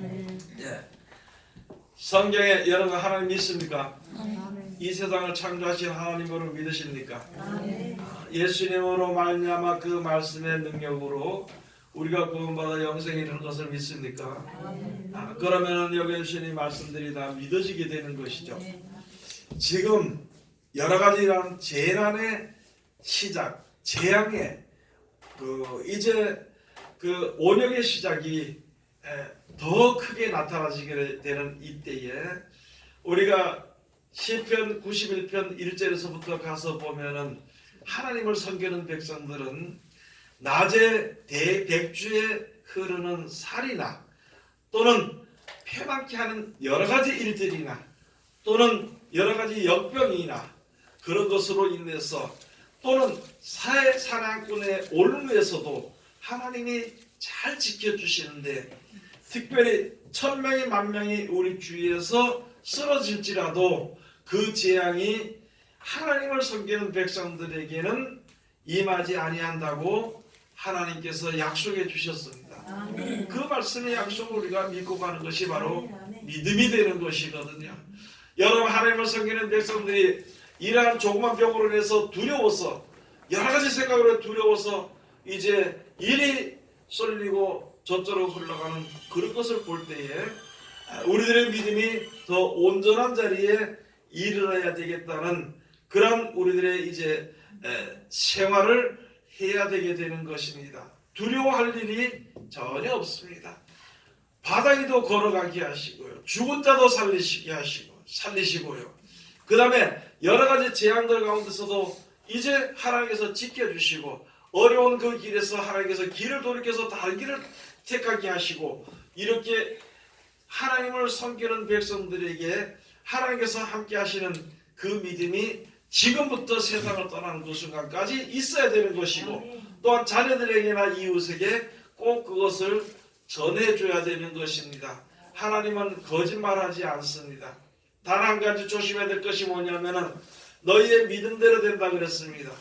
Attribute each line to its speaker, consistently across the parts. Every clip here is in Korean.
Speaker 1: 예. 성경에 여러분 하나님 믿습니까? 이 세상을 창조하신 하나님으로 믿으십니까? 예수님으로 말미암아 그 말씀의 능력으로 우리가 구원받아 영생에 이르는 것을 믿습니까? 그러면 여기 주신 말씀들이 다 믿어지게 되는 것이죠. 지금 여러 가지 이런 재난의 시작, 재앙의 이제 그 온역의 시작이 더 크게 나타나지게 되는 이때에 우리가 시편 91편 1절에서부터 가서 보면은 하나님을 섬기는 백성들은 낮에 대백주에 흐르는 살이나 또는 패망케 하는 여러 가지 일들이나 또는 여러 가지 역병이나 그런 것으로 인해서 또는 사냥꾼의 올무에서도 하나님이 잘 지켜주시는데 특별히 1000명이 10,000명이 우리 주위에서 쓰러질지라도 그 재앙이 하나님을 섬기는 백성들에게는 임하지 아니한다고 하나님께서 약속해 주셨습니다. 그 말씀의 약속을 우리가 믿고 가는 것이 바로 믿음이 되는 것이거든요. 여러분 하나님을 섬기는 백성들이 이러한 조그만 병으로 인해서 두려워서 여러 가지 생각으로 두려워서 이제 이리 쏠리고 저쪽으로 흘러가는 그런 것을 볼 때에 우리들의 믿음이 더 온전한 자리에 이르러야 되겠다는 그런 우리들의 이제 생활을 해야 되게 되는 것입니다. 두려워할 일이 전혀 없습니다. 바다 위도 걸어가게 하시고요. 죽은 자도 살리시고요. 그 다음에 여러 가지 재앙들 가운데서도 이제 하나님께서 지켜주시고 어려운 그 길에서 하나님께서 길을 돌이켜서 다른 길을 택하게 하시고 이렇게 하나님을 섬기는 백성들에게 하나님께서 함께 하시는 그 믿음이 지금부터 세상을 떠나는 그 순간까지 있어야 되는 것이고 또한 자녀들에게나 이웃에게 꼭 그것을 전해줘야 되는 것입니다. 하나님은 거짓말하지 않습니다. 단 한 가지 조심해야 될 것이 뭐냐면은 너희의 믿음대로 된다 그랬습니다.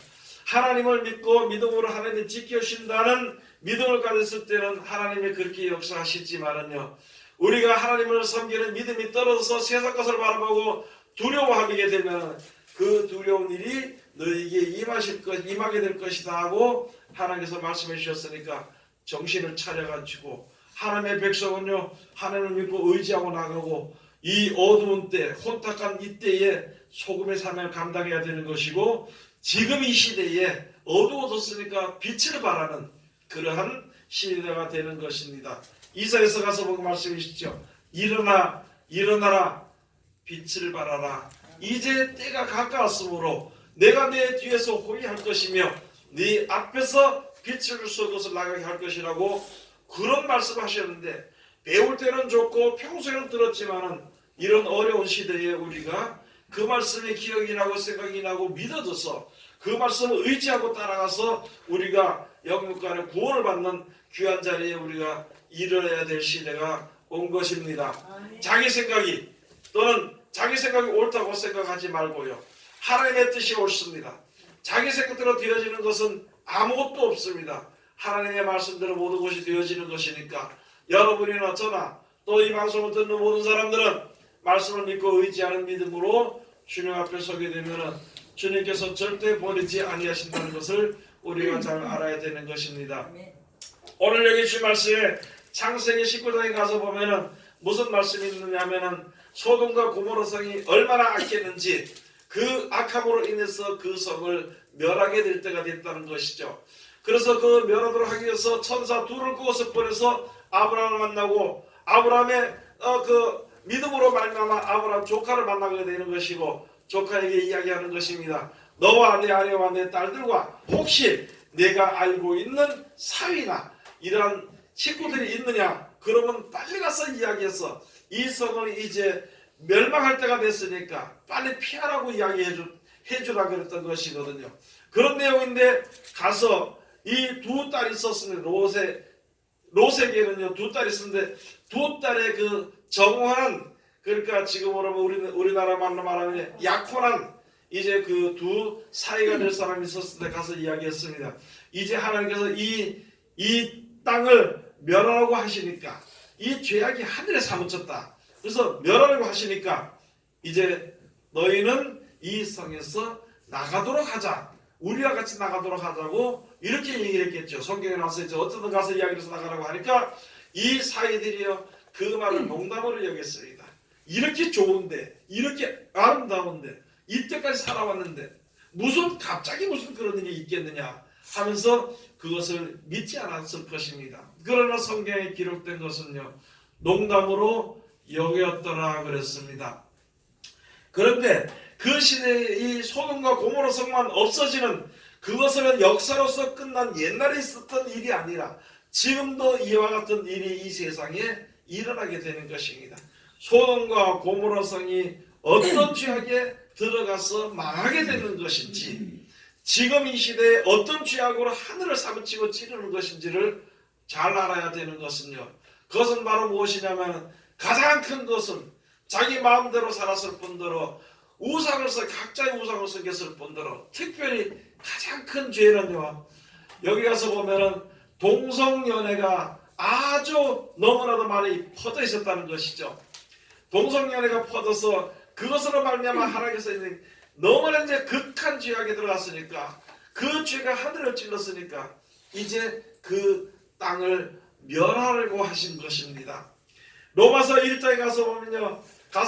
Speaker 1: 하나님을 믿고 믿음으로 하나님이 지켜주신다는 믿음을 가졌을 때는 하나님이 그렇게 역사하시지만은요 우리가 하나님을 섬기는 믿음이 떨어져서 세상 것을 바라보고 두려워하게 되면 그 두려운 일이 너희에게 임하게 될 것이다 하고 하나님께서 말씀해 주셨으니까 정신을 차려가지고 하나님의 백성은요 하나님을 믿고 의지하고 나가고 이 어두운 때 혼탁한 이때에 소금의 삶을 감당해야 되는 것이고 지금 이 시대에 어두워졌으니까 빛을 발하는 그러한 시대가 되는 것입니다. 이사야서 가서 보고 말씀이시죠. 일어나라 빛을 발하라. 이제 때가 가까웠으므로 내가 내 뒤에서 호위할 것이며 네 앞에서 빛을 쏘 것을 나가게 할 것이라고 그런 말씀하셨는데 배울 때는 좋고 평소에는 들었지만은 이런 어려운 시대에 우리가 그 말씀이 기억이 나고 생각이 나고 믿어져서 그 말씀을 의지하고 따라가서 우리가 영육간의 구원을 받는 귀한 자리에 우리가 이르러야 될 시대가 온 것입니다. 자기 생각이 또는 자기 생각이 옳다고 생각하지 말고요. 하나님의 뜻이 옳습니다. 자기 생각대로 되어지는 것은 아무것도 없습니다. 하나님의 말씀대로 모든 것이 되어지는 것이니까 여러분이나 저나 또 이 방송을 듣는 모든 사람들은 말씀을 믿고 의지하는 믿음으로 주님 앞에 서게 되면 주님께서 절대 버리지 아니하신다는 것을 우리가 잘 알아야 되는 것입니다. 오늘 여기 주신 말씀에 창세기 19장에 가서 보면은 무슨 말씀이 있느냐 하면은 소돔과 고모라 성이 얼마나 악했는지 그 악함으로 인해서 그 성을 멸하게 될 때가 됐다는 것이죠. 그래서 그 멸하도록 하기 위해서 천사 둘을 그것을 보내서 아브라함을 만나고 아브라함의 그 믿음으로 말미암아 아브라함 조카를 만나게 되는 것이고 조카에게 이야기하는 것입니다. 너와 내 아내와 내 딸들과 혹시 내가 알고 있는 사위나 이러한 식구들이 있느냐? 그러면 빨리 가서 이야기해서 이 성을 이제 멸망할 때가 됐으니까 빨리 피하라고 해주라 그랬던 것이거든요. 그런 내용인데 가서 이 두 딸이 있었으면 롯에게는요 두 딸이 있었는데 두 딸의 그 정황은 그러니까 지금으로 우리나라 말로 말하면 약혼한 이제 그 두 사이가 될 사람이 있었을 때 가서 이야기했습니다. 이제 하나님께서 이 땅을 멸하라고 하시니까 이 죄악이 하늘에 사무쳤다. 그래서 멸하려고 하시니까 이제 너희는 이 성에서 나가도록 하자. 우리와 같이 나가도록 하자고 이렇게 얘기를 했겠죠. 성경에 나와서 이제 어쩌든 가서 이야기를 해서 나가라고 하니까 이 사이들이요 그 말을 농담으로 여겼습니다. 이렇게 좋은데 이렇게 아름다운데 이때까지 살아왔는데 갑자기 무슨 그런 일이 있겠느냐 하면서 그것을 믿지 않았을 것입니다. 그러나 성경에 기록된 것은요 농담으로 여겼더라 그랬습니다. 그런데 그 시대에 이 소돔과 고모라 성만 없어지는 그것은 역사로서 끝난 옛날에 있었던 일이 아니라 지금도 이와 같은 일이 이 세상에 일어나게 되는 것입니다. 소돔과 고모라 성이 어떤 죄악에 들어가서 망하게 되는 것인지 지금 이 시대에 어떤 죄악으로 하늘을 사무치고 찌르는 것인지를 잘 알아야 되는 것은요. 그것은 바로 무엇이냐면 가장 큰 것은 자기 마음대로 살았을 뿐더러 각자의 우상을 섬겼을 뿐더러 특별히 가장 큰 죄는요. 여기 가서 보면은 동성연애가 아주 너무나도 많이 퍼져 있었다는 것이죠. 동성연애가 퍼져서 그것으로 말미암아 하나님께서 너무나 이제 극한 죄악에 들어갔으니까 그 죄가 하늘을 찔렀으니까 이제 그 땅을 멸하려고 하신 것입니다. 로마서 1장에 가서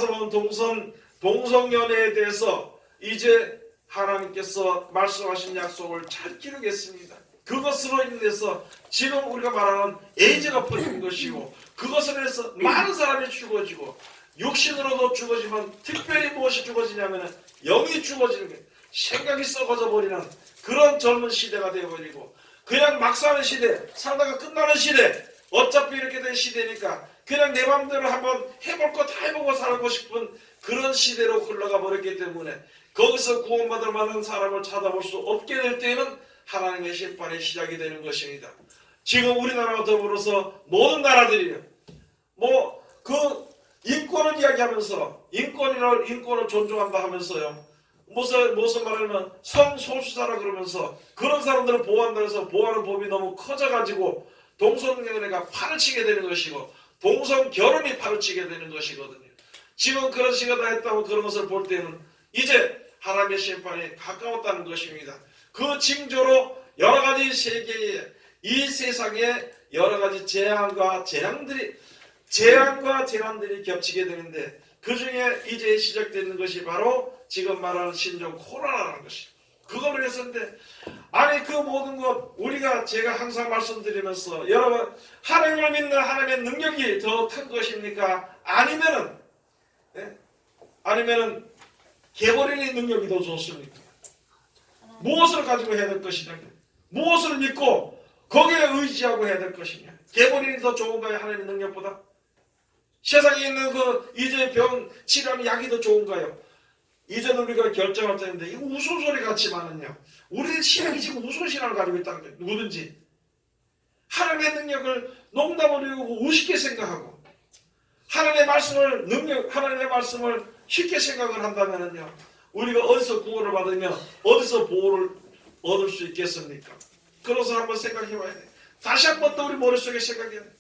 Speaker 1: 보면 동성연애에 대해서 이제 하나님께서 말씀하신 약속을 잘 기르겠습니다. 그것으로 인해서 지금 우리가 말하는 에이즈가 퍼진 것이고 그것으로 인해서 많은 사람이 죽어지고 육신으로도 죽어지만 특별히 무엇이 죽어지냐면 영이 죽어지는 게 생각이 썩어져 버리는 그런 젊은 시대가 되어버리고 그냥 막 사는 시대 살다가 끝나는 시대 어차피 이렇게 된 시대니까 그냥 내 맘대로 한번 해볼 거 다 해보고 살고 싶은 그런 시대로 흘러가 버렸기 때문에 거기서 구원받을 만한 사람을 찾아볼 수 없게 될 때에는 하나님의 심판이 시작이 되는 것입니다. 지금 우리나라와 더불어서 모든 나라들이요 그 인권을 이야기하면서 인권을 존중한다 하면서요 무슨 말하면 성소수자라 그러면서 그런 사람들을 보호한다 해서 보호하는 법이 너무 커져가지고 동성연애가 판을 치게 되는 것이고 동성결혼이 판을 치게 되는 것이거든요. 지금 그런 시기가 했다고 그런 것을 볼 때는 이제 하나님의 심판이 가까웠다는 것입니다. 그 징조로 여러 가지 세계에 이 세상에 여러 가지 재앙과 재난들이 겹치게 되는데 그 중에 이제 시작되는 것이 바로 지금 말하는 신종 코로나라는 것입니다. 그걸 위해서인데 아니 그 모든 것 우리가 제가 항상 말씀드리면서 여러분 하나님을 믿는 하나님의 능력이 더 큰 것입니까? 아니면은 개버리는 능력이 더 좋습니까? 무엇을 가지고 해야 될 것이냐? 무엇을 믿고 거기에 의지하고 해야 될 것이냐? 개버리는 더 좋은가요? 하나님의 능력보다? 세상에 있는 그 이제 병 치료하는 약이 더 좋은가요? 이제는 우리가 결정할 때인데 이거 우스소리 같지만은요. 우리의 신앙이 지금 우스신앙을 가지고 있다는 거예요. 누구든지. 하나님의 능력을 농담으로 여기고 우습게 생각하고 하나님의 말씀을 쉽게 생각을 한다면은요. 우리가 어디서 구원을 받으며 어디서 보호를 얻을 수 있겠습니까? 그래서 한번 생각해 봐야 돼요. 다시 한번 더 우리 머릿속에 생각해야 돼요.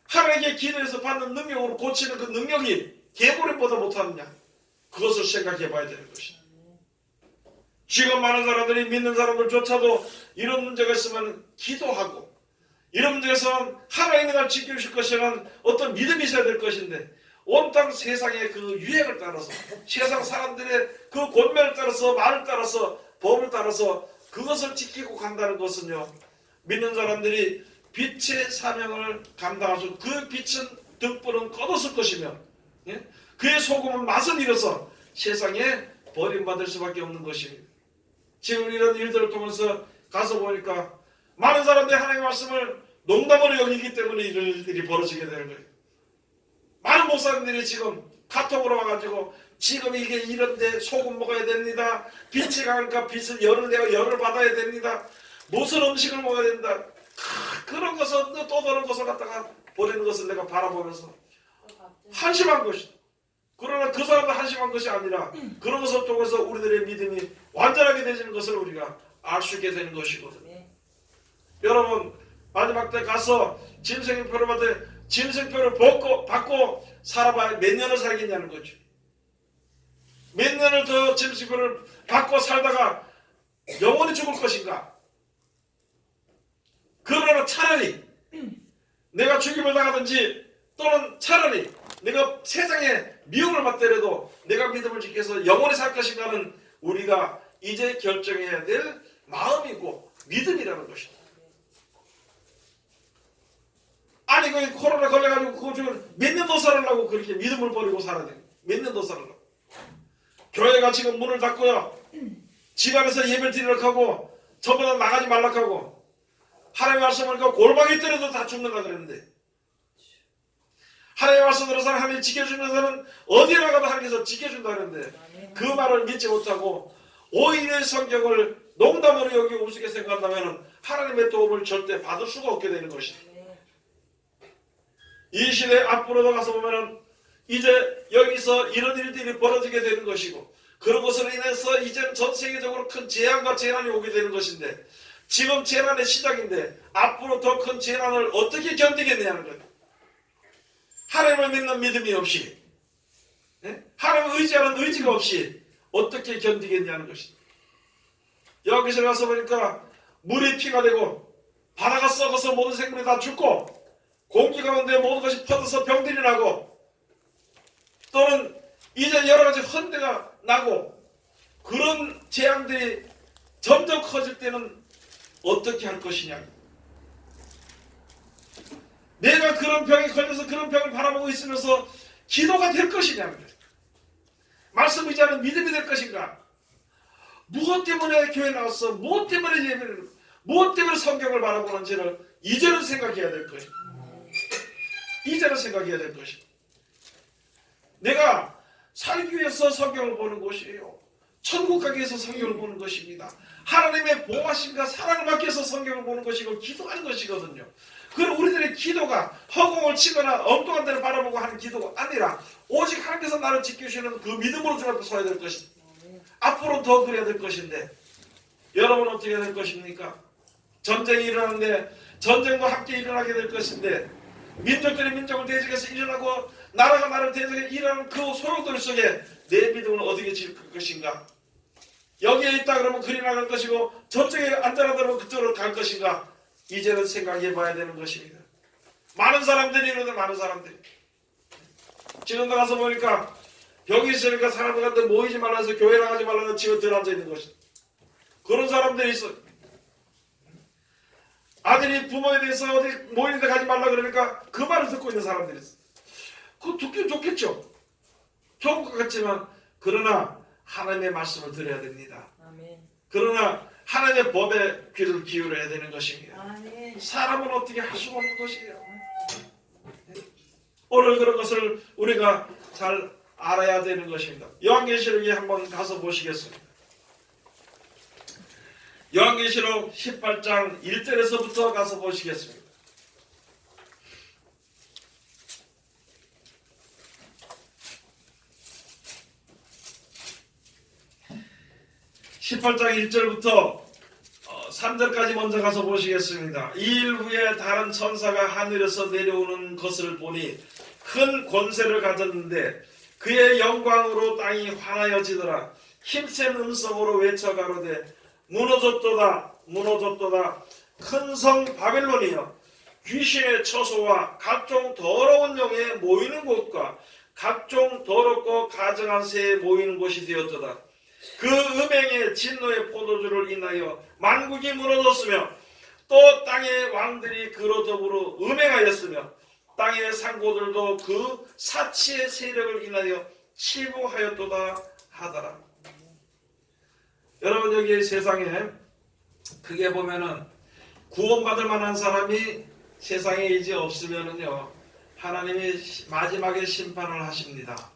Speaker 1: 하나님께 기도해서 받는 능력으로 고치는 그 능력이 개보림보다 못하느냐? 그것을 생각해 봐야 되는 것이다. 지금 많은 사람들이 믿는 사람들조차도 이런 문제가 있으면 기도하고 이런 문제가 있으면 하나님이 날 지켜주실 것이라는 어떤 믿음이 있어야 될 것인데 온 땅 세상의 그 유행을 따라서 세상 사람들의 그 권면을 따라서 말을 따라서 법을 따라서 그것을 지키고 간다는 것은요. 믿는 사람들이 빛의 사명을 감당할 수 그 빛은 등불은 꺼뒀을 것이며 그의 소금은 맛을 잃어서 세상에 버림받을 수밖에 없는 것입니다. 지금 이런 일들을 통해서 가서 보니까 많은 사람들이 하나님의 말씀을 농담으로 여기기 때문에 이런 일들이 벌어지게 되는 거예요. 많은 목사님들이 지금 카톡으로 와가지고 지금 이게 이런데 소금 먹어야 됩니다. 빛이 강하니까 빛을 열을 받아야 됩니다. 무슨 음식을 먹어야 된다. 그런 것을 또 다른 것을 갖다가 버리는 것을 내가 바라보면서 한심한 것이다. 그러나 그 사람도 한심한 것이 아니라 그런 것을 통해서 우리들의 믿음이 완전하게 되는 것을 우리가 알 수 있게 되는 것이거든요. 여러분 마지막 때 가서 짐승의 표를 받을 짐승표를 받고 살아봐야 몇 년을 살겠냐는 거죠. 몇 년을 더 짐승표를 받고 살다가 영원히 죽을 것인가? 그러나 차라리 내가 죽임을 당하든지 또는 차라리 내가 세상에 미움을 받더라도 내가 믿음을 지켜서 영원히 살 것인가는 우리가 이제 결정해야 될 마음이고 믿음이라는 것입니다. 아니 그 코로나 걸려가지고 그거 지금 몇 년 더 살으려고 그렇게 믿음을 버리고 살아야 돼. 몇 년 더 살으려고. 교회가 지금 문을 닫고요. 집안에서 예배를 드리려고 하고 전부 다 나가지 말라고 하고 하나님의 말씀을 골방에 떨어도 다 죽는다 그랬는데 하나님의 말씀 들어서 하나님이 지켜주면서는 어디에 나가도 하나님께서 지켜준다 그랬는데 그 말을 믿지 못하고 오히려 성경을 농담으로 여기고 우습게 생각한다면 하나님의 도움을 절대 받을 수가 없게 되는 것이다. 이 시대 앞으로도 가서 보면은 이제 여기서 이런 일들이 벌어지게 되는 것이고 그런 것으로 인해서 이제는 전 세계적으로 큰 재앙과 재난이 오게 되는 것인데 지금 재난의 시작인데 앞으로 더 큰 재난을 어떻게 견디겠느냐는 거예요. 하나님을 믿는 믿음이 없이 하나님을 의지하는 의지가 없이 어떻게 견디겠냐는 것입니다. 여기서 가서 보니까 물이 피가 되고 바다가 썩어서 모든 생물이 다 죽고 공기 가운데 모든 것이 퍼져서 병들이 나고 또는 이제 여러 가지 헌대가 나고 그런 재앙들이 점점 커질 때는 어떻게 할 것이냐. 내가 그런 병에 걸려서 그런 병을 바라보고 있으면서 기도가 될 것이냐. 말씀 의지하는 믿음이 될 것인가. 무엇 때문에 교회 나왔어? 무엇 때문에 예배를 무엇 때문에 성경을 바라보는지를 이제는 생각해야 될 것이다. 이제는 생각해야 될 것이다. 내가 살기 위해서 성경을 보는 것이에요. 천국 가기 위해서 성경을 보는 것입니다. 하나님의 보호하심과 사랑을 받기 위해서 성경을 보는 것이고 기도하는 것이거든요. 그럼 우리들의 기도가 허공을 치거나 엉뚱한 데를 바라보고 하는 기도가 아니라 오직 하나님께서 나를 지켜주시는 그 믿음으로 주 앞에 서야 될 것이다. 앞으로 더 그래야 될 것인데 여러분 어떻게 해야 될 것입니까? 전쟁이 일어나는데 전쟁과 함께 일어나게 될 것인데 민족들이 민족을 대적해서 일어나고 나라가 나라를 대적해 일어나는 그 소용돌이 속에 내 믿음을 어디에 질 것인가? 여기에 있다 그러면 그리 나갈 것이고 저쪽에 앉아라 그러면 그쪽으로 갈 것인가? 이제는 생각해 봐야 되는 것입니다. 많은 사람들이 이러는데 많은 사람들이 지금 나가서 보니까 벽이 있으니까 사람들 한테 모이지 말라 해서 교회 나가지 말라 해서 집에 들어앉아 있는 것이다. 그런 사람들이 있어. 아들이 부모에 대해서 어디 모이는 데 가지 말라 그러니까 그 말을 듣고 있는 사람들이 있어. 그거 듣긴 좋겠죠. 좋은 것 같지만 그러나 하나님의 말씀을 들어야 됩니다. 아멘. 그러나 하나님의 법에 귀를 기울여야 되는 것입니다. 아멘. 사람은 어떻게 할 수 없는 것이에요. 오늘 그런 것을 우리가 잘 알아야 되는 것입니다. 요한계시록에 한번 가서 보시겠습니다. 요한계시록 18장 1절에서부터 가서 보시겠습니다. (18장 1절부터 3절까지 먼저 가서 보시겠습니다. 이 일 후에 다른 천사가 하늘에서 내려오는 것을 보니 큰 권세를 가졌는데 그의 영광으로 땅이 환하여지더라. 힘센 음성으로 외쳐 가로되 무너졌도다 무너졌도다 큰 성 바벨론이여 귀신의 처소와 각종 더러운 영에 모이는 곳과 각종 더럽고 가증한 새에 모이는 곳이 되었도다. 그 음행의 진노의 포도주를 인하여 만국이 무너졌으며 또 땅의 왕들이 그로 더불어 음행하였으며 땅의 상고들도 그 사치의 세력을 인하여 치부하였도다 하더라. 여러분 여기 세상에 크게 보면은 구원받을 만한 사람이 세상에 이제 없으면은요 하나님이 마지막에 심판을 하십니다.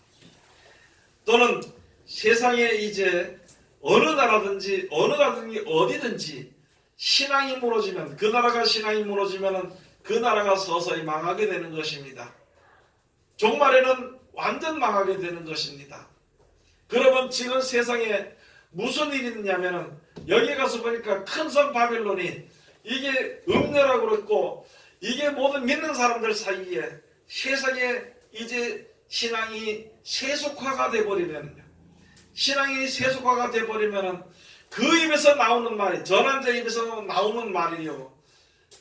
Speaker 1: 또는 세상에 이제 어느 나라든지 어디든지 신앙이 무너지면 그 나라가 신앙이 무너지면은 그 나라가 서서히 망하게 되는 것입니다. 종말에는 완전 망하게 되는 것입니다. 그러면 지금 세상에 무슨 일이 있냐면은 여기에 가서 보니까 큰 성 바벨론이 이게 음녀라고 그랬고 이게 모든 믿는 사람들 사이에 세상에 이제 신앙이 세속화가 돼버리면요, 신앙이 세속화가 돼버리면은 그 입에서 나오는 말이, 전환자 입에서 나오는 말이요,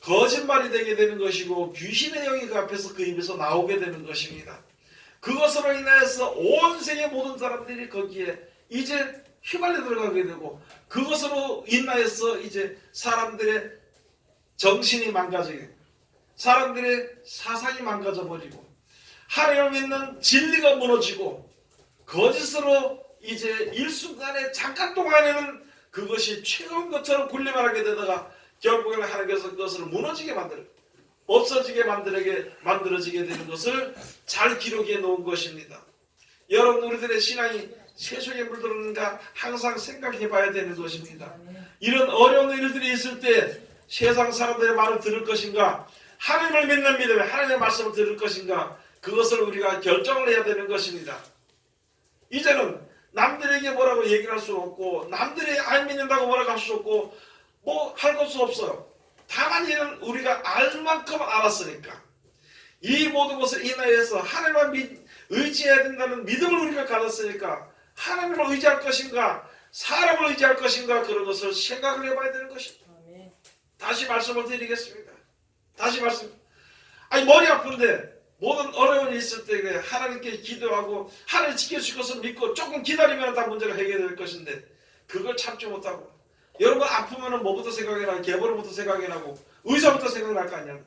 Speaker 1: 거짓말이 되게 되는 것이고 귀신의 영이 그 앞에서 그 입에서 나오게 되는 것입니다. 그것으로 인하여서 온 세계 모든 사람들이 거기에 이제 휘말려 들어가게 되고, 그것으로 인하여서 이제 사람들의 정신이 망가지게, 사람들의 사상이 망가져 버리고, 하나님을 믿는 진리가 무너지고, 거짓으로 이제 일순간에 잠깐 동안에는 그것이 최고인 것처럼 군림을 하게 되다가 결국에는 하나님께서 그것을 무너지게 만들어, 없어지게 만들어지게 되는 것을 잘 기록해 놓은 것입니다. 여러분, 우리들의 신앙이 세속에 물들었는가 항상 생각해 봐야 되는 것입니다. 이런 어려운 일들이 있을 때 세상 사람들의 말을 들을 것인가, 하나님을 믿는 믿음에 하나님의 말씀을 들을 것인가, 그것을 우리가 결정을 해야 되는 것입니다. 이제는 남들에게 뭐라고 얘기를 할 수 없고, 남들이 안 믿는다고 뭐라고 할 수 없고, 뭐 할 것도 없어요. 다만 이는 우리가 알 만큼 알았으니까, 이 모든 것을 인하여서 하나님만 의지해야 된다는 믿음을 우리가 가졌으니까, 하나님을 의지할 것인가 사람을 의지할 것인가, 그런 것을 생각을 해봐야 되는 것입니다. 다시 말씀을 드리겠습니다. 다시 말씀. 아니, 머리 아픈데 모든 어려운 일이 있을 때 하나님께 기도하고 하나님 지켜주실 것을 믿고 조금 기다리면 다 문제가 해결될 것인데, 그걸 참지 못하고, 여러분 아프면 뭐부터 생각이 나고, 개보름부터 생각이 나고, 의사부터 생각이 날 거 아니야.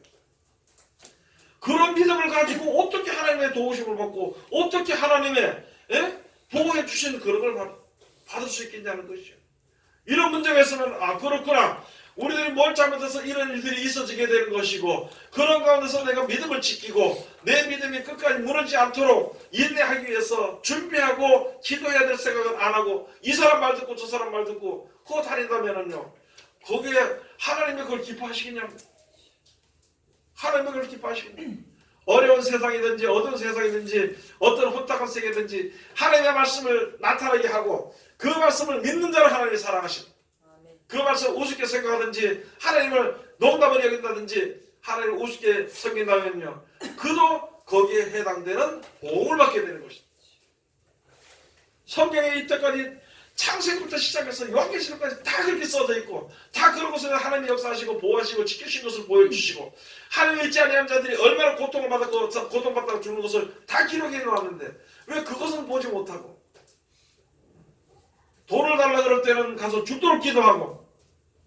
Speaker 1: 그런 믿음을 가지고 어떻게 하나님의 도우심을 받고, 어떻게 하나님의 보호해 주시는 그런 걸 받을 수 있겠냐는 것이죠. 이런 문제가 있으면, 아, 그렇구나, 우리들이 뭘 잘못해서 이런 일들이 있어지게 되는 것이고, 그런 가운데서 내가 믿음을 지키고 내 믿음이 끝까지 무너지지 않도록 인내하기 위해서 준비하고 기도해야 될 생각은 안 하고, 이 사람 말 듣고 저 사람 말 듣고 그거 다닌다면은요, 거기에 하나님이 그걸 기뻐하시겠냐고. 하나님이 그걸 기뻐하시겠냐고. 어려운 세상이든지 어두운 세상이든지 어떤 혼탁한 세계든지 하나님의 말씀을 나타나게 하고, 그 말씀을 믿는 자를 하나님이 사랑하십니다. 그 말씀 우습게 생각하든지 하나님을 농담을 여긴다든지 하나님을 우습게 섬긴다면요, 그도 거기에 해당되는 보응을 받게 되는 것입니다. 성경에 이때까지 창세기부터 시작해서 요한계시록까지 다 그렇게 써져 있고, 다 그런 것을 하나님이 역사하시고 보호하시고 지키신 것을 보여주시고, 하나님 믿지 아니하는 자들이 얼마나 고통을 받았고 고통받다가 죽는 것을 다 기록해 놓았는데, 왜 그것은 보지 못하고, 돈을 달라 그럴 때는 가서 죽도록 기도하고,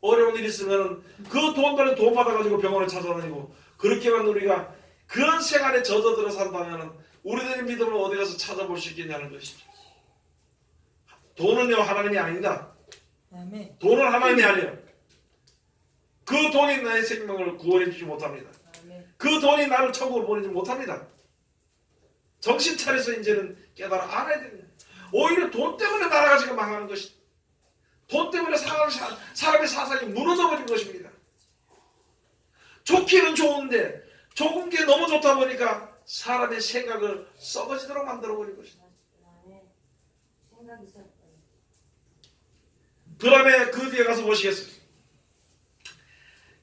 Speaker 1: 어려운 일이 있으면 그 돈 받아가지고 병원을 찾아다니고, 그렇게만 우리가 그런 생활에 젖어들어 산다면 우리들의 믿음을 어디 가서 찾아볼 수 있겠냐는 것이죠. 돈은요, 하나님이 아닙니다. 돈은 하나님이 아니에요. 그 돈이 나의 생명을 구원해 주지 못합니다. 그 돈이 나를 천국으로 보내지 못합니다. 정신 차려서 이제는 깨달아 알아야 됩니다. 오히려 돈 때문에 나라가 지금 망하는 것이, 돈 때문에 사람의 사상이 무너져버린 것입니다. 좋기는 좋은데 좋은 게 너무 좋다 보니까 사람의 생각을 썩어지도록 만들어버린 것입니다. 그 다음에 그 뒤에 가서 보시겠습니다.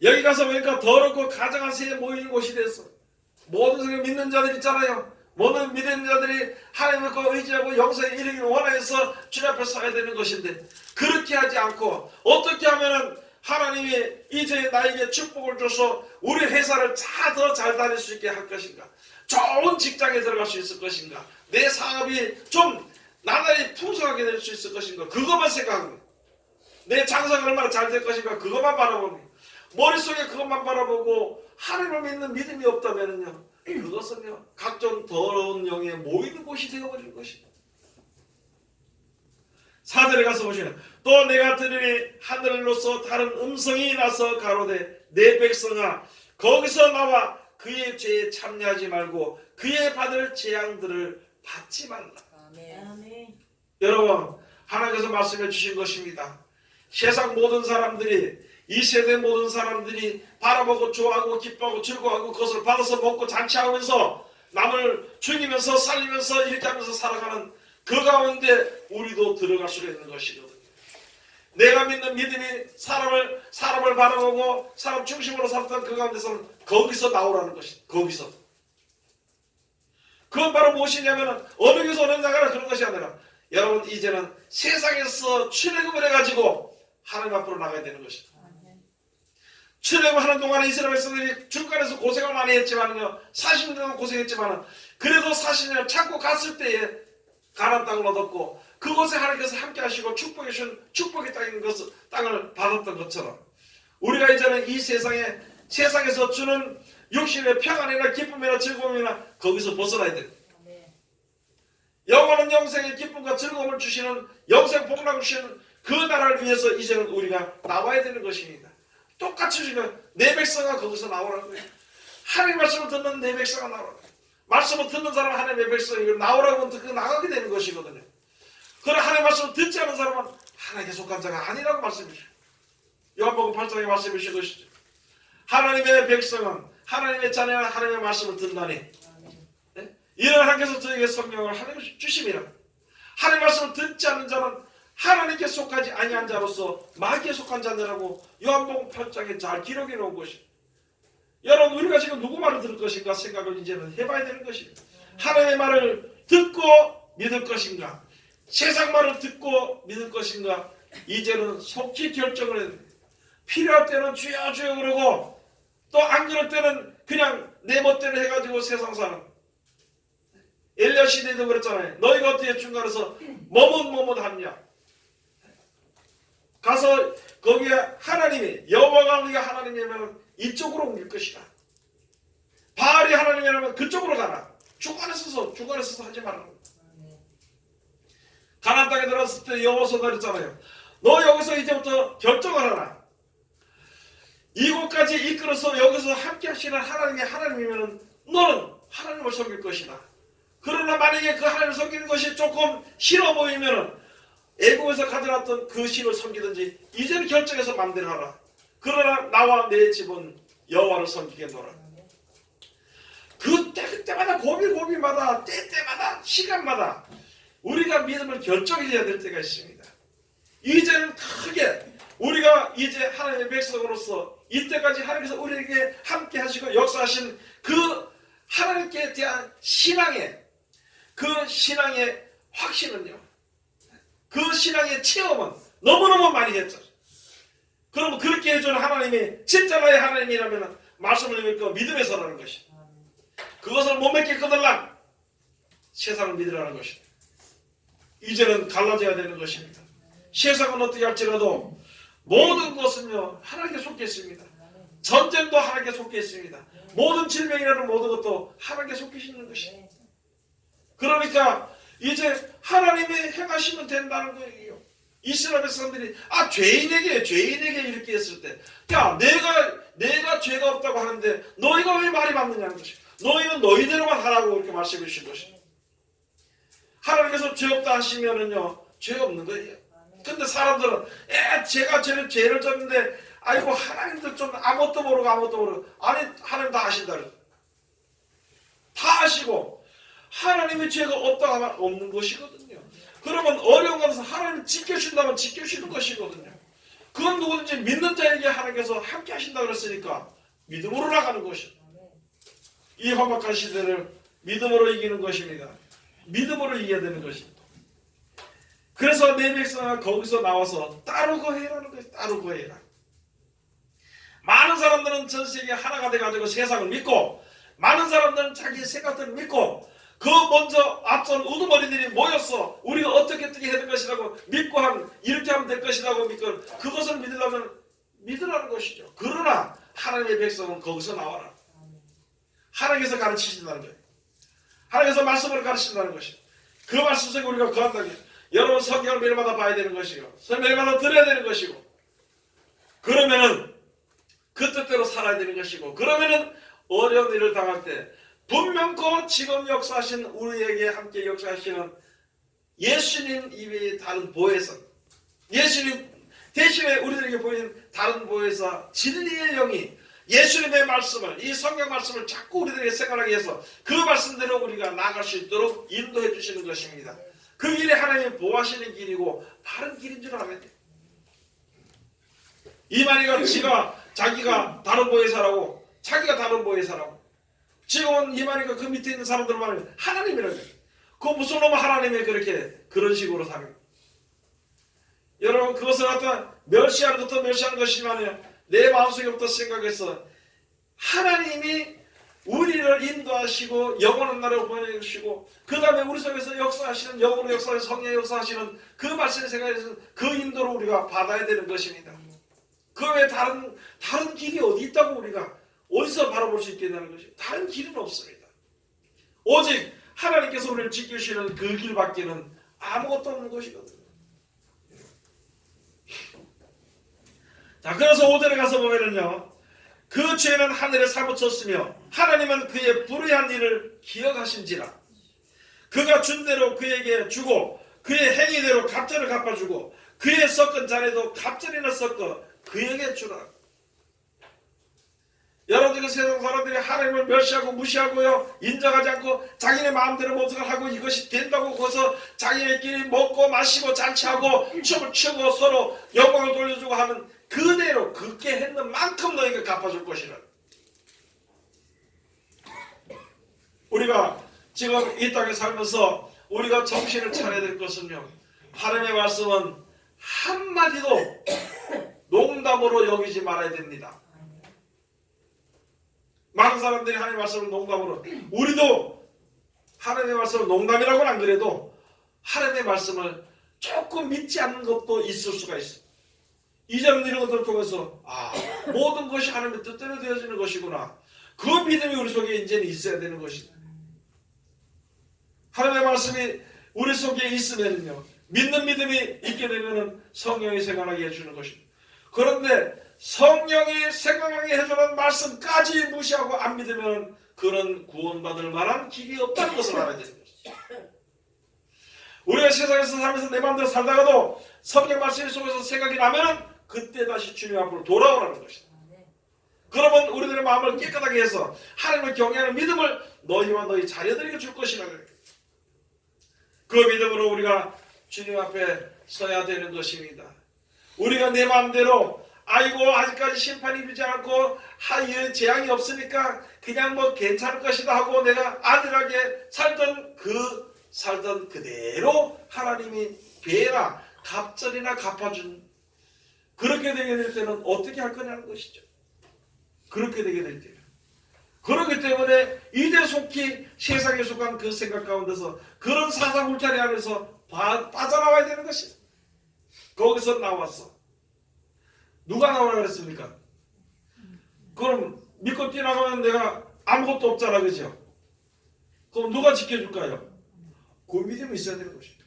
Speaker 1: 여기 가서 보니까 더럽고 가증한 새에 모이는 곳이 됐어. 모든 사람 믿는 자들 있잖아요. 모든 믿는 자들이 하나님을 의지하고 영생에 이르기를 원하여서 주님 앞에 서야 되는 것인데, 그렇게 하지 않고 어떻게 하면은 하나님이 이제 나에게 축복을 줘서 우리 회사를 더 잘 다닐 수 있게 할 것인가, 좋은 직장에 들어갈 수 있을 것인가, 내 사업이 좀 나날이 풍성하게 될 수 있을 것인가, 그것만 생각합니다. 내 장사가 얼마나 잘 될 것인가, 그것만 바라봅니다. 머릿속에 그것만 바라보고 하나님을 믿는 믿음이 없다면요, 그것은요, 각종 더러운 영에 모이는 곳이 되어버리는 것입니다. 4절에 가서 보시면, 또 내가 들으니 하늘로서 다른 음성이 나서 가로되, 내 백성아, 거기서 나와 그의 죄에 참여하지 말고 그의 받을 재앙들을 받지 말라. 아멘. 여러분, 하나님께서 말씀해 주신 것입니다. 세상 모든 사람들이, 이 세대 모든 사람들이 바라보고 좋아하고 기뻐하고 즐거워하고 그것을 받아서 먹고 잔치하면서 남을 죽이면서 살리면서 이렇게 하면서 살아가는 그 가운데 우리도 들어갈 수가 있는 것이거든요. 내가 믿는 믿음이 사람을 바라보고 사람 중심으로 살았던 그 가운데서는 거기서 나오라는 것이, 거기서 그건 바로 무엇이냐면 어느 교에서 어느 나가라 그런 것이 아니라 여러분 이제는 세상에서 출애굽을 해가지고 하나님 앞으로 나가야 되는 것이다. 출애굽하는 동안에 이스라엘 백성들이 중간에서 고생을 많이 했지만요, 40년 동안 고생했지만 그래도 40년을 참고 갔을 때에 가나안 땅을 얻었고 그곳에 하나님께서 함께 하시고 축복해 주신 축복의 땅을 받았던 것처럼 우리가 이제는 이 세상에서 주는 육신의 평안이나 기쁨이나 즐거움이나 거기서 벗어나야 돼. 영원한 영생의 기쁨과 즐거움을 주시는 영생 복락을 주시는 그 나라를 위해서 이제는 우리가 나와야 되는 것입니다. 똑같이 지금 내 백성아 거기서 나오라는 거예요. 하나님 말씀을 듣는 내 백성아 나오라는 거예요. 말씀을 듣는 사람은 하나님의 백성이 나오라고 하면 나가게 되는 것이거든요. 그러나 하나님 말씀을 듣지 않는 사람은 하나님께 속한 자가 아니라고 말씀해 주시죠. 요한복음 8장에 말씀해 주신 것이죠. 하나님의 백성은 하나님의 자녀는 하나님의 말씀을 듣나니 네? 이런 하나님께서 저에게 성령을 하나님 주심이라. 하나님 말씀을 듣지 않는 자는 하나님께 속하지 아니한 자로서 마귀에 속한 자들라고 요한복음 8장에 잘 기록해 놓은 것이. 여러분 우리가 지금 누구 말을 들을 것인가 생각을 이제는 해봐야 되는 것입니다. 하나님의 말을 듣고 믿을 것인가, 세상 말을 듣고 믿을 것인가, 이제는 속히 결정을 해야 됩니다. 필요할 때는 주여 주여 그러고 또 안 그럴 때는 그냥 내 멋대로 해가지고 세상 사는. 엘리야 시대에도 그랬잖아요. 너희가 어떻게 중간에서 머뭇머뭇하냐. 가서 거기에 하나님이 여호와가 우리가 하나님이면 이쪽으로 옮길 것이다. 바알이 하나님이라면 그쪽으로 가라. 중간에 서서 하지 말라. 가나안 땅에 들어갔을 때 여호와서가 그랬잖아요. 너 여기서 이제부터 결정을 하라. 이곳까지 이끌어서 여기서 함께 하시는 하나님이 하나님이면 너는 하나님을 섬길 것이다. 그러나 만약에 그 하나님을 섬기는 것이 조금 싫어 보이면 애국에서 가져왔던 그 신을 섬기든지 이제는 결정해서 마음대로 하라. 그러나 나와 내 집은 여호와를 섬기겠노라. 그때마다 고비마다 때마다 시간마다 우리가 믿음을 결정해야 될 때가 있습니다. 이제는 크게 우리가 이제 하나님의 백성으로서 이때까지 하나님께서 우리에게 함께 하시고 역사하신 그 하나님께 대한 신앙의 확신은요, 그 신앙의 체험은 너무너무 많이 했죠. 그러면 그렇게 해주는 하나님이 진짜 나의 하나님이라면 말씀을 읽고 믿음에 서라는 것이. 그것을 못 맺겠거들랑 세상을 믿으라는 것이. 이제는 갈라져야 되는 것입니다. 세상은 어떻게 할지라도 모든 것은요 하나님께 속해 있습니다. 전쟁도 하나님께 속해 있습니다. 모든 질병이라는 모든 것도 하나님께 속해 있는 것이. 그러니까 이제 하나님이 행하시면 된다는 거예요. 이스라엘 백성들이 죄인에게 이렇게 했을 때, 야 내가 죄가 없다고 하는데 너희가 왜 말이 맞느냐는 것이. 너희는 너희대로만 하라고 이렇게 말씀해 주신 것이. 하나님께서 죄 없다 하시면은요 죄가 없는 거예요. 근데 사람들은 제가 죄를 졌는데 아이고 하나님도 좀 아무것도 모르고 아니 하나님 다 아신다. 다 아시고 하나님의 죄가 없다고 하면 없는 것이거든요. 그러면 어려운 것에서 하나님 지켜주신다면 지켜주시는 것이거든요. 그건 누구든지 믿는 자에게 하나님께서 함께 하신다 그랬으니까 믿음으로 나가는 것이죠. 이 험악한 시대를 믿음으로 이기는 것입니다. 믿음으로 이겨야 되는 것입니다. 그래서 내 백성아 거기서 나와서 따르고 해라는 것이. 따르고 해라. 많은 사람들은 전 세계 하나가 돼가지고 세상을 믿고, 많은 사람들은 자기 생각들을 믿고, 그 먼저 앞선 우두머리들이 모여서 우리가 어떻게 해야 될 것이라고 믿고 이렇게 하면 될 것이라고 믿고 그것을 믿으라는 것이죠. 그러나 하나님의 백성은 거기서 나와라. 하나님께서 가르치신다는 거예요. 하나님께서 말씀을 가르친다는 것이죠. 그 말씀 속에 우리가 거한다는 거예요. 여러분 성경을 매일마다 봐야 되는 것이고 매일마다 들어야 되는 것이고 그러면은 그 뜻대로 살아야 되는 것이고 그러면은 어려운 일을 당할 때 분명코 지금 역사하신 우리에게 함께 역사하시는 예수님 이외의 다른 보혜사, 예수님 대신에 우리들에게 보이는 다른 보혜사 진리의 영이 예수님의 말씀을, 이 성경 말씀을 자꾸 우리들에게 생각하게 해서 그 말씀대로 우리가 나아갈 수 있도록 인도해 주시는 것입니다. 그 길이 하나님이 보호하시는 길이고 바른 길인 줄 알아야 돼요. 이만희가 자기가 다른 보혜사라고, 자기가 다른 보혜사라고 지금은 이만희가 그 밑에 있는 사람들 말하면 하나님이라고 해요. 그 무슨 놈 하나님이 그렇게 그런 식으로 사는 거예요. 여러분 그것을 갖다 멸시하는 것도 멸시하는 것이지만 내 마음속에부터 생각해서 하나님이 우리를 인도하시고 영원한 나라로 보내주시고 그 다음에 우리 속에서 역사하시는 영으로 역사하시는 성령의 역사하시는 그 말씀을 생각해서 그 인도를 우리가 받아야 되는 것입니다. 그 외에 다른 길이 어디 있다고 우리가 어디서 바라볼 수 있겠냐는 것이 다른 길은 없습니다. 오직 하나님께서 우리를 지키시는 그 길밖에는 아무것도 없는 것이거든요. 자, 그래서 5절에 가서 보면은요, 그 죄는 하늘에 사무쳤으며 하나님은 그의 불의한 일을 기억하신지라. 그가 준 대로 그에게 주고 그의 행위대로 갑절을 갚아주고 그의 섞은 잔에도 갑절이나 섞어 그에게 주라. 여러분들 세상 사람들이 하나님을 멸시하고 무시하고요, 인정하지 않고 자기네 마음대로 모든 걸 하고 이것이 된다고 거기서 자기네끼리 먹고 마시고 잔치하고 춤을 추고 서로 영광을 돌려주고 하는 그대로 그렇게 했는 만큼 너에게 갚아줄 것이라. 우리가 지금 이 땅에 살면서 우리가 정신을 차려야 될 것은요, 하나님의 말씀은 한마디도 농담으로 여기지 말아야 됩니다. 많은 사람들이 하나님의 말씀을 농담으로, 우리도 하나님의 말씀을 농담이라고는 안 그래도 하나님의 말씀을 조금 믿지 않는 것도 있을 수가 있어요. 이제는 이런 것들을 통해서 모든 것이 하나님의 뜻대로 되어지는 것이구나, 그 믿음이 우리 속에 이제는 있어야 되는 것이다. 하나님의 말씀이 우리 속에 있으면요, 믿는 믿음이 있게 되면 성령이 생각하게 해주는 것입니다. 그런데 성령이 생각하게 해주는 말씀까지 무시하고 안 믿으면 그런 구원받을 만한 길이 없다는 것을 알아야 되는 것입니다. 우리가 세상에서 살면서 내 마음대로 살다가도 성령 말씀 속에서 생각이 나면 그때 다시 주님 앞으로 돌아오라는 것이다. 그러면 우리들의 마음을 깨끗하게 해서 하나님을 경외하는 믿음을 너희와 너희 자녀들에게 줄 것이라. 그 믿음으로 우리가 주님 앞에 서야 되는 것입니다. 우리가 내 마음대로 아직까지 심판이 이르지 않고 재앙이 없으니까 그냥 뭐 괜찮을 것이다 하고 내가 안일하게 살던 그대로 하나님이 배나 갑절이나 갚아준, 그렇게 되게 될 때는 어떻게 할 거냐는 것이죠. 그렇게 되게 될 때는. 그렇기 때문에 이제 속히 세상에 속한 그 생각 가운데서 그런 사상 울타리 안에서 빠져나와야 되는 것이다. 거기서 나왔어. 누가 나오라 그랬습니까? 그럼 믿고 뛰어나가면 내가 아무것도 없잖아, 그죠? 그럼 누가 지켜줄까요? 그 믿음이 있어야 되는 것입니다.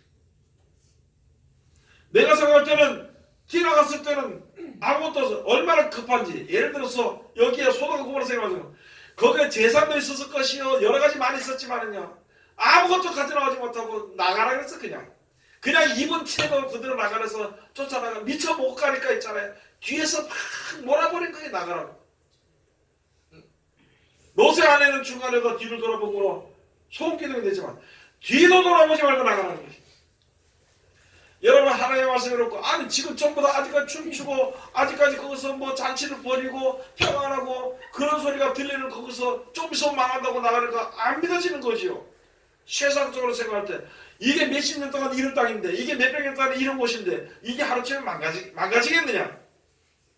Speaker 1: 내가 생각할 때는 뛰어나갔을 때는 아무것도 없어. 얼마나 급한지. 예를 들어서 여기에 소득 구분을 생각하면 거기에 재산도 있었을 것이요, 여러 가지 많이 있었지만은요, 아무것도 가져나가지 못하고 나가라 그랬어. 그냥 입은 채로 그대로 나가면서 쫓아나가 미처 못 가니까 있잖아요, 뒤에서 막 몰아버린 거에 나가라고. 노새 안에는 중간에도 뒤를 돌아보고 소음기둥이 되지만 뒤도 돌아보지 말고 나가라는 것이. 여러분 하나님의 말씀을 놓고 지금 전부 다 아직까지 춤추고 아직까지 거기서 뭐 잔치를 벌이고 평안하고 그런 소리가 들리는 거기서 좀 있으면 망한다고 나가니까 안 믿어지는 거지요. 세상적으로 생각할 때 이게 몇십 년 동안 이런 땅인데, 이게 몇백 년 동안 이런 곳인데 이게 하루쯤에 망가지겠느냐.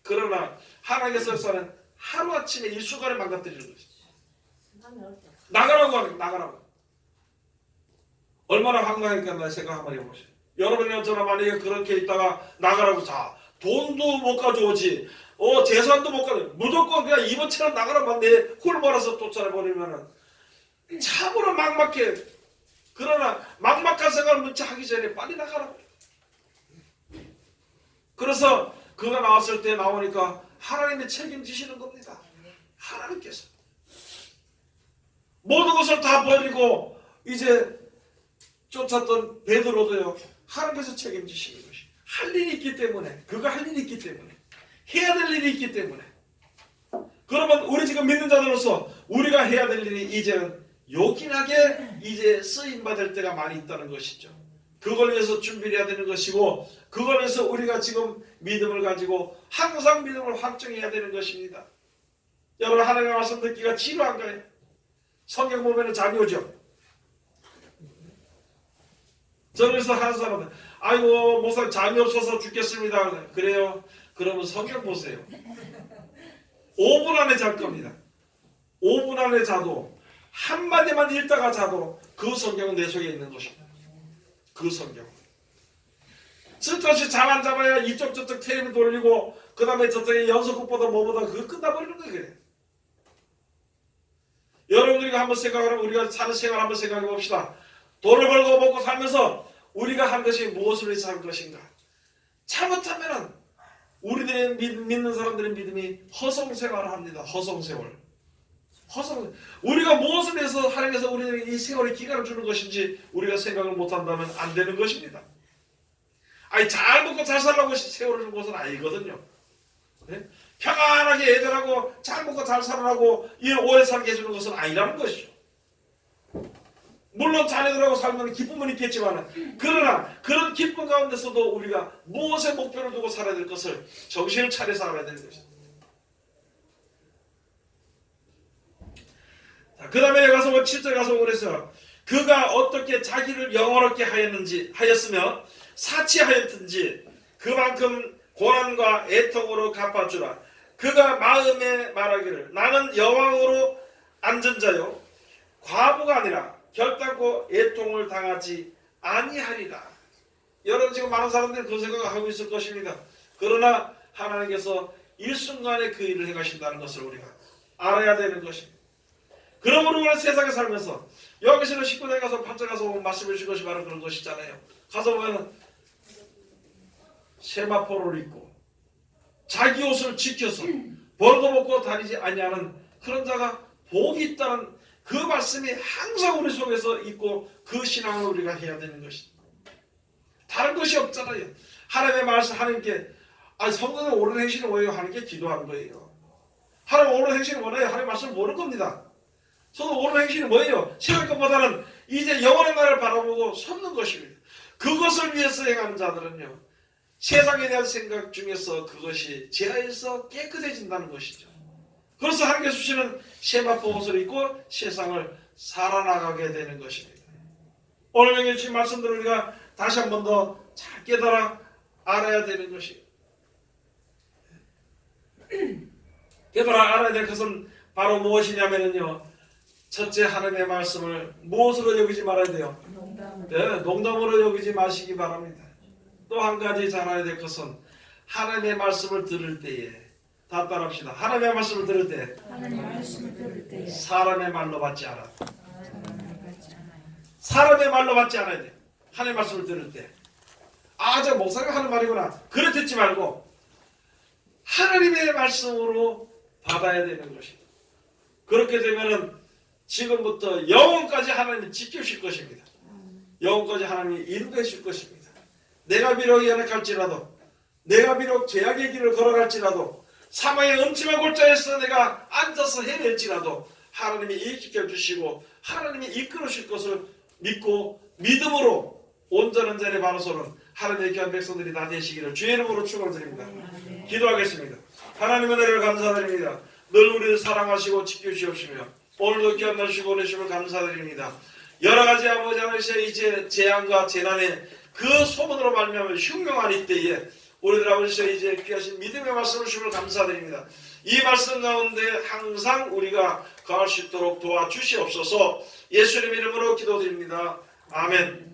Speaker 1: 그러나 하나님께서는 하루아침에 일순간에 망가뜨리는 것이죠. 나가라고. 얼마나 황당할까 생각 한번 해보세요. 여러분이나 저나 만약에 그렇게 있다가 나가라고, 돈도 못 가져오지, 재산도 못 가져오지, 무조건 그냥 이번 채로 나가라고 내 홀벌어서 쫓아내버리면은 참으로 막막해. 그러나 막막한 생각을 문자 하기 전에 빨리 나가라고. 그래서 그가 나왔을 때 나오니까 하나님이 책임지시는 겁니다. 하나님께서 모든 것을 다 버리고 이제 쫓았던 베드로도요, 하나님께서 책임지시는 것이 할 일이 있기 때문에, 그가 할 일이 있기 때문에, 해야 될 일이 있기 때문에. 그러면 우리 지금 믿는 자들로서 우리가 해야 될 일이 이제는 요긴하게 이제 쓰임받을 때가 많이 있다는 것이죠. 그걸 위해서 준비를 해야 되는 것이고, 그걸 위해서 우리가 지금 믿음을 가지고 항상 믿음을 확정해야 되는 것입니다. 여러분 하나님의 말씀 듣기가 지루한가요? 성경 보면 잠이 오죠. 저기서 하는 사람은 아이고 목사님 잠이 없어서 죽겠습니다. 그래요? 그러면 성경 보세요. 5분 안에 잘 겁니다. 5분 안에 자도 한마디만 읽다가 자도 그 성경은 내 속에 있는 것입니다. 그 성경. 쓸데없이 잠 안 잡아야 이쪽 저쪽 테이블 돌리고 그 다음에 저쪽에 연속극보다 뭐보다 그거 끝나버리는 거예요. 여러분들이 한번 생각을 하면 우리가 사는 생활 한번 생각해 봅시다. 돈을 벌고 먹고 살면서 우리가 한 것이 무엇을 위해서 한 것인가? 잘못하면 우리들의 믿는 사람들의 믿음이 허송생활을 합니다. 허송세월. 우리가 무엇을 위해서 하나님께서 우리에게 이 세월의 기간을 주는 것인지 우리가 생각을 못한다면 안 되는 것입니다. 아니 잘 먹고 잘 살라고 세월을 준 것은 아니거든요. 네? 평안하게 애들하고 잘 먹고 잘 살라고 오래 살게 해주는 것은 아니라는 것이죠. 물론 자녀들하고 살면 기쁨은 있겠지만 그러나 그런 기쁨 가운데서도 우리가 무엇에 목표를 두고 살아야 될 것을 정신을 차려 살아야 되는 것입니다. 그 다음에 가서 7절 가서 그래서 그가 어떻게 자기를 영원롭게 하였으며 사치하였든지 그만큼 고난과 애통으로 갚아주라. 그가 마음에 말하기를 나는 여왕으로 앉은 자요 과부가 아니라 결단코 애통을 당하지 아니하리라. 여러분 지금 많은 사람들이 그 생각을 하고 있을 것입니다. 그러나 하나님께서 일순간에 그 일을 행하신다는 것을 우리가 알아야 되는 것입니다. 그러므로 우리는 세상에 살면서 여기서는 19대 가서 8절 가서 말씀해 주신 것이 바로 그런 것이잖아요. 가서 보면 세마포를 입고 자기 옷을 지켜서 벌거 먹고 다니지 아니하는 그런 자가 복이 있다는 그 말씀이 항상 우리 속에서 있고 그 신앙을 우리가 해야 되는 것입니다. 다른 것이 없잖아요. 하나님의 말씀 하나님께 성도는 옳은 행실을 원해요 하는 게 기도하는 거예요. 하나님 옳은 행실을 원해요. 하나님 말씀을 모르는 겁니다. 저도 옳은 행실은 뭐예요? 세울 것보다는 이제 영원한 날을 바라보고 섰는 것입니다. 그것을 위해서 행하는 자들은요. 세상에 대한 생각 중에서 그것이 제하에서 깨끗해진다는 것이죠. 그래서 하나님께서 주시는 세마포 옷을 입고 세상을 살아나가게 되는 것입니다. 오늘 명예 주신 말씀들을 우리가 다시 한 번 더 잘 깨달아 알아야 되는 것입니다. 깨달아 알아야 될 것은 바로 무엇이냐면요. 첫째 하나님의 말씀을 무엇으로 여기지 말아야 돼요? 농담으로 여기지 마시기 바랍니다. 또 한 가지 잘 알아야 될 것은 하나님의 말씀을 들을 때에 다 따라합시다. 하나님의 말씀을 들을 때 사람의 말로 받지 않아. 사람의 말로 받지 않아야 돼. 하나님의 말씀을 들을 때 저 목사님 하는 말이구나 그래 듣지 말고 하나님의 말씀으로 받아야 되는 것입니다. 그렇게 되면은 지금부터 영원까지 하나님이 지켜주실 것입니다. 영원까지 하나님이 인도해 줄 것입니다. 내가 비록 연약할지라도 내가 비록 죄악의 길을 걸어갈지라도 사망의 음침한 골짜기에서 내가 앉아서 헤맬지라도 하나님이 지켜주시고 하나님이 이끌어주실 것을 믿고 믿음으로 온전한 자리에 바로서는 하나님의 귀한 백성들이 다 되시기를 주의 이름으로 축원드립니다. 기도하겠습니다. 하나님의 은혜를 감사드립니다. 늘 우리를 사랑하시고 지켜주시옵시며 오늘도 귀한 날 주시고 오내심을 감사드립니다. 여러 가지 아버지 하나님의 이제 재앙과 재난의 그 소문으로 말미암아 흉명한 이때에 우리들 아버지 이제 귀하신 믿음의 말씀을 주심을 감사드립니다. 이 말씀 가운데 항상 우리가 거할 수 있도록 도와주시옵소서. 예수님 이름으로 기도드립니다. 아멘.